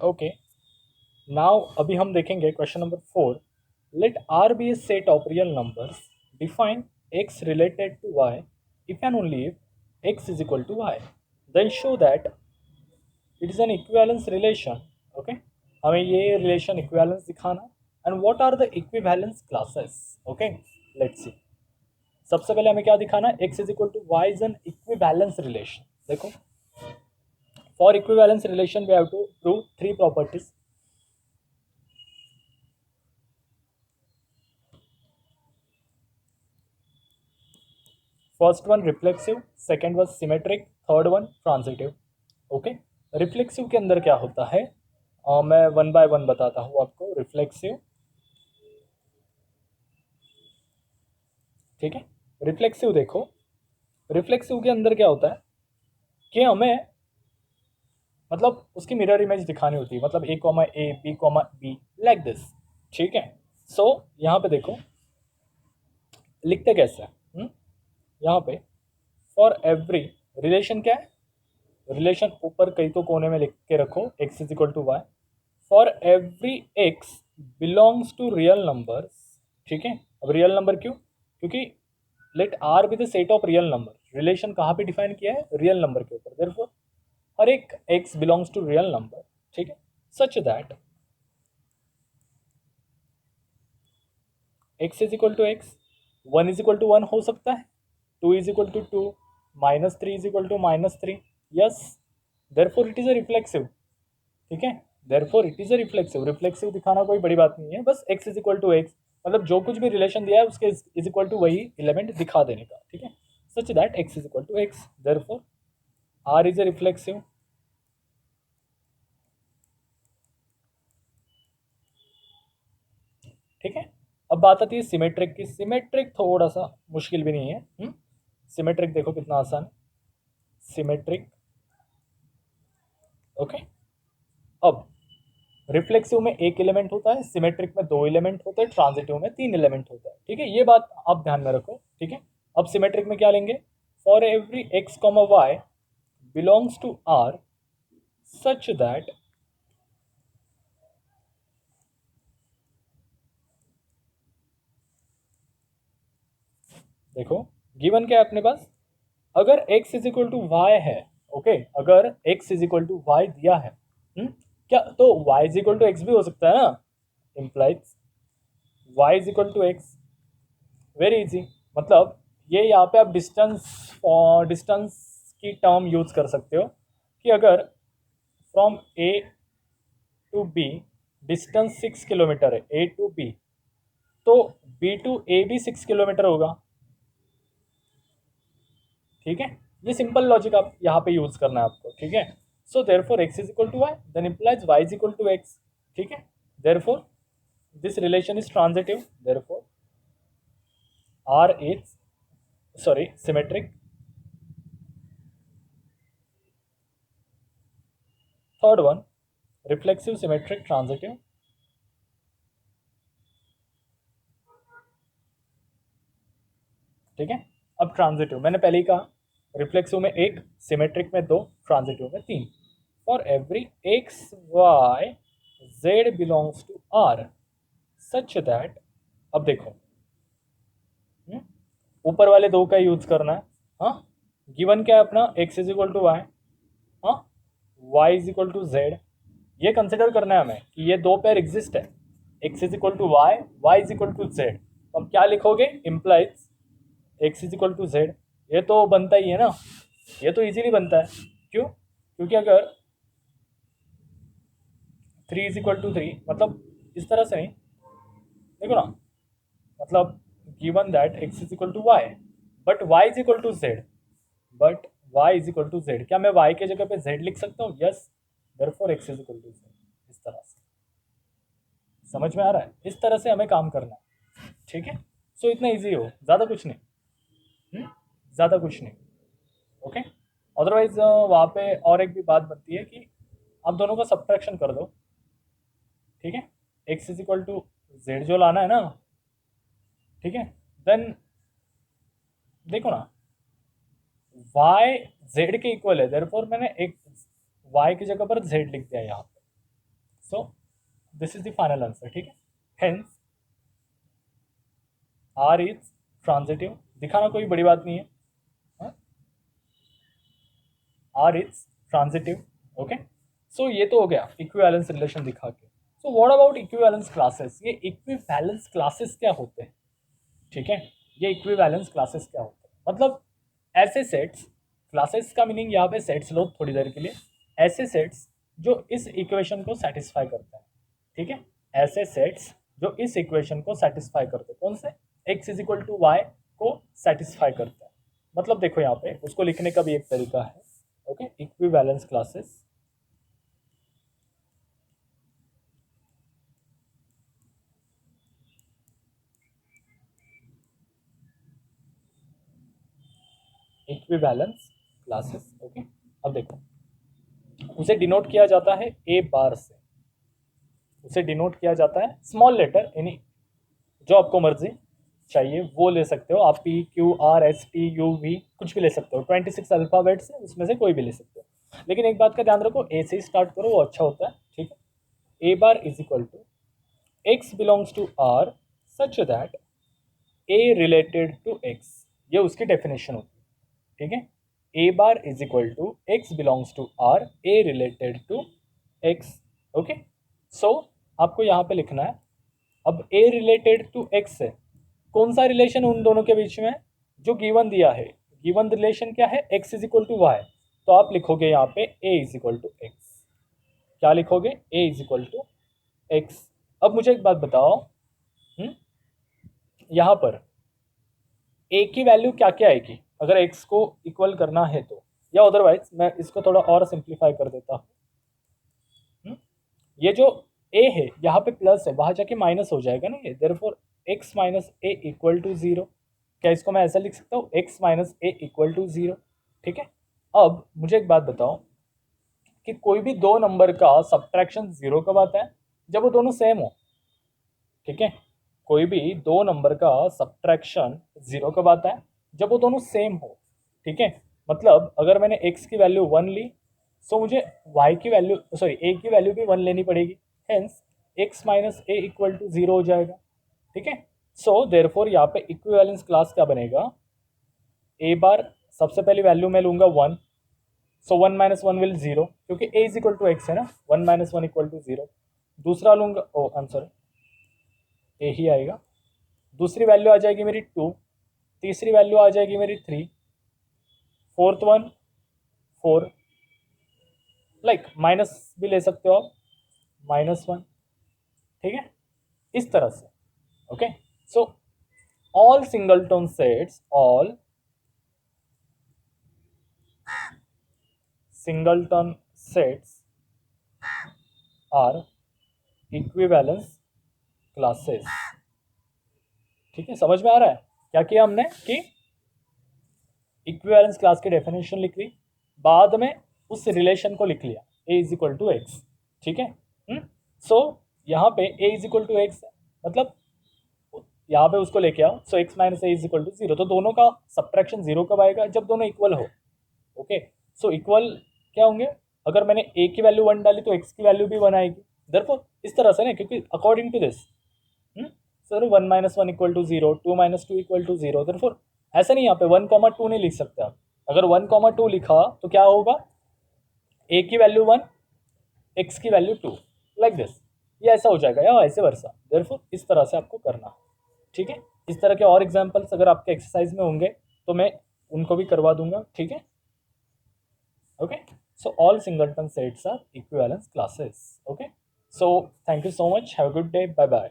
Okay, now अभी हम देखेंगे question number 4। Let R be a set of real numbers, define x related to y if and only if x is equal to y, then show that it is an equivalence relation. Okay, हमें ये relation equivalence दिखाना। And what are the equivalence classes. Okay, let's see. सबसे पहले हमें क्या दिखाना है, x is equal to y is an equivalence relation. देखो, for equivalence relation we have to prove three properties. First one reflexive, second one symmetric, third one transitive. Okay, reflexive के अंदर क्या होता है, मैं वन बाय वन बताता हूँ आपको। रिफ्लेक्सिव, ठीक है। रिफ्लेक्सिव देखो, रिफ्लेक्सिव के अंदर क्या होता है कि हमें मतलब उसकी मिरर इमेज दिखानी होती है, मतलब a b b, like this. ठीक है, सो यहाँ पे देखो लिखते कैसे हैं। यहाँ पे फॉर एवरी रिलेशन क्या है, रिलेशन ऊपर कई तो कोने में लिख के रखो, x is equal to y for every x belongs to real numbers. ठीक है, अब रियल नंबर क्यों, क्योंकि let R be the set of real number. Relation कहाँ पे डिफाइन किया है, रियल नंबर के ऊपर। देयरफॉर हर एक x belongs to real number. ठीक है, such that x is equal to x, one is equal to one हो सकता है, two is equal to two, minus three is equal to minus three. Yes, therefore it is a reflexive. ठीक है, therefore it is a reflexive. Reflexive दिखाना कोई बड़ी बात नहीं है, बस x is equal to x, मतलब जो कुछ भी रिलेशन दिया है उसके इज इक्वल टू वही एलिमेंट दिखा देने का। ठीक है, such that x is equal to x, therefore R is a reflexive. ठीक है, अब बात आती है सिमेट्रिक की। सिमेट्रिक थोड़ा सा मुश्किल भी नहीं है। सिमेट्रिक देखो कितना आसान है, सिमेट्रिक। ओके, अब रिफ्लेक्सिव में एक एलिमेंट होता है, सिमेट्रिक में दो एलिमेंट होते हैं, ट्रांजिटिव में तीन एलिमेंट होता है। ठीक है, ये बात आप ध्यान में रखो। ठीक है, अब सिमेट्रिक में क्या लेंगे, for every x comma y belongs to R such that, देखो गिवन क्या है अपने पास, अगर x is equal to y है। ओके, अगर x is equal to y दिया है, क्या तो y is equal to x भी हो सकता है ना, implies y is equal to x. Very easy, मतलब ये यहाँ पे आप डिस्टेंस डिस्टेंस की टर्म यूज कर सकते हो कि अगर from a to b distance 6 kilometre है, ए टू बी, तो बी टू ए भी 6 किलोमीटर होगा। ठीक है, ये सिंपल लॉजिक आप यहाँ पे यूज करना है आपको। ठीक है, so therefore x is equal to y then implies y is equal to x. ठीक है, therefore this relation is transitive, therefore R is sorry symmetric. Third one reflexive, symmetric, transitive. ठीक है, अब transitive मैंने पहले ही कहा, reflexive में एक, सिमेट्रिक में दो, ट्रांजिटिव में तीन। For every x y z belongs to R such that, अब देखो ऊपर वाले दो का यूज करना है। हाँ, गिवन क्या है अपना, x is equal to y, हाँ, y is equal to z. ये कंसिडर करना है हमें कि ये दो पेयर एग्जिस्ट है, x is equal to y, y is equal to z. अब क्या लिखोगे, implies x is equal to z. ये तो बनता ही है ना, ये तो इजीली बनता है। क्यों, क्योंकि अगर three is equal to three, मतलब इस तरह से नहीं, देखो ना, मतलब given that x is equal to y but y is equal to z, but y is equal to z, क्या मैं वाई के जगह पे जेड लिख सकता हूँ, yes, therefore x is equal to z. इस तरह से समझ में आ रहा है, इस तरह से हमें काम करना है। ठीक है, सो इतना इजी हो, ज़्यादा कुछ नहीं। ज़्यादा कुछ नहीं। ओके, अदरवाइज वहाँ पे और एक भी बात बनती है कि आप दोनों का सब्ट्रैक्शन कर दो। ठीक है, x is equal to z जो लाना है ना, ठीक है, देन देखो ना, y z के इक्वल है, देयरफॉर मैंने एक y की जगह पर z लिख दिया यहाँ पे। So this is the final answer, ठीक है। हेंस आर इज ट्रांजिटिव, दिखाना कोई बड़ी बात नहीं है, आर इज ट्रांजिटिव, ओके। सो ये तो हो गया इक्विवेलेंस रिलेशन दिखा के। So what about equivalence classes, ये इक्विवेलेंस क्लासेस क्या होते हैं, ठीक है। ये इक्विवेलेंस क्लासेस क्या होते हैं, मतलब ऐसे सेट्स, क्लासेस का मीनिंग यहाँ पे सेट्स लो थोड़ी देर के लिए, ऐसे सेट्स जो इस इक्वेशन को सेटिस्फाई करते हैं, ठीक है। ऐसे सेट्स जो इस इक्वेशन को सेटिस्फाई करते हैं, कौन से, x is equal to y को सेटिस्फाई करते हैं। मतलब देखो यहाँ पे उसको लिखने का भी एक तरीका है, okay. Equivalence classes, equivalence classes, okay. अब देखो उसे डिनोट किया जाता है ए बार से, उसे डिनोट किया जाता है स्मॉल लेटर, यानी जो आपको मर्जी चाहिए वो ले सकते हो आप, p q r s t u v कुछ भी ले सकते हो, 26 अल्फ़ाबेट्स है उसमें से कोई भी ले सकते हो। लेकिन एक बात का ध्यान रखो, ए से ही स्टार्ट करो, वो अच्छा होता है, ठीक है। A bar is equal to x belongs to R such that a related to x, ये उसकी डेफिनेशन होती है, ठीक है। A bar is equal to x belongs to R, a related to x, okay. So आपको यहाँ पे लिखना है, अब ए रिलेटेड टू एक्स है, कौन सा रिलेशन उन दोनों के बीच में है, जो गिवन दिया है, गिवन रिलेशन क्या है, x is equal to y, तो आप लिखोगे यहाँ पे a is equal to x, क्या लिखोगे, a is equal to x. अब मुझे एक बात बताओ, यहाँ पर ए की वैल्यू क्या क्या आएगी अगर एक्स को इक्वल करना है तो, या अदरवाइज मैं इसको थोड़ा और सिंप्लीफाई कर देता हूँ, ये जो ए है यहाँ पे प्लस है, वहां जाके माइनस हो जाएगा ना ये, therefore x minus a equal to zero, क्या इसको मैं ऐसा लिख सकता हूँ, x minus a equal to zero, ठीक है। अब मुझे एक बात बताओ कि कोई भी दो नंबर का सब्ट्रैक्शन जीरो कब आता है, जब वो दोनों सेम हो, ठीक है। कोई भी दो नंबर का सब्ट्रैक्शन जीरो कब आता है, जब वो दोनों सेम हो, ठीक है। मतलब अगर मैंने x की वैल्यू 1 ली, सो मुझे y की वैल्यू, सॉरी a की वैल्यू भी 1 लेनी पड़ेगी, hence x minus a equal to zero हो जाएगा, ठीक है। सो देयरफॉर यहाँ पे इक्विवेलेंस क्लास क्या बनेगा, a बार सबसे पहली वैल्यू मैं लूंगा 1, so 1 minus one will zero, क्योंकि a is equal to x है ना, 1 minus one equal to zero. दूसरा लूंगा, ओ आई एम सॉरी, ए ही आएगा, दूसरी वैल्यू आ जाएगी मेरी 2, तीसरी वैल्यू आ जाएगी मेरी 3, फोर्थ वन 4, लाइक माइनस भी ले सकते हो आप, -1, ठीक है, इस तरह से, okay. So all singleton sets, all singleton sets are equivalence classes, ठीक है। समझ में आ रहा है क्या किया हमने, कि इक्विवेलेंस क्लास की डेफिनेशन लिख ली, बाद में उस रिलेशन को लिख लिया a is equal to x, ठीक है। सो यहाँ पे a is equal to x है, मतलब यहाँ पे उसको लेके आओ, so x minus a is equal to zero, तो दोनों का सब्ट्रैक्शन जीरो कब आएगा, जब दोनों इक्वल हो, ओके। सो इक्वल क्या होंगे, अगर मैंने ए की वैल्यू 1 डाली तो एक्स की वैल्यू भी 1 आएगी, देयरफॉर इस तरह से ना, क्योंकि according to this, sir 1 minus one equal to zero, 2 minus two equal to zero, therefore ऐसा नहीं, यहाँ पे 1, 2 नहीं लिख सकते आप, अगर 1, 2 लिखा तो क्या होगा, ए की वैल्यू 1, एक्स की वैल्यू 2, लाइक दिस, ये ऐसा हो जाएगा या ऐसे वर्षा, देयरफॉर इस तरह से आपको करना, ठीक है। इस तरह के और एग्जाम्पल्स अगर आपके एक्सरसाइज में होंगे तो मैं उनको भी करवा दूंगा, ठीक है, okay. So all singleton sets are equivalence classes, okay. So thank you so much, have a good day, bye bye.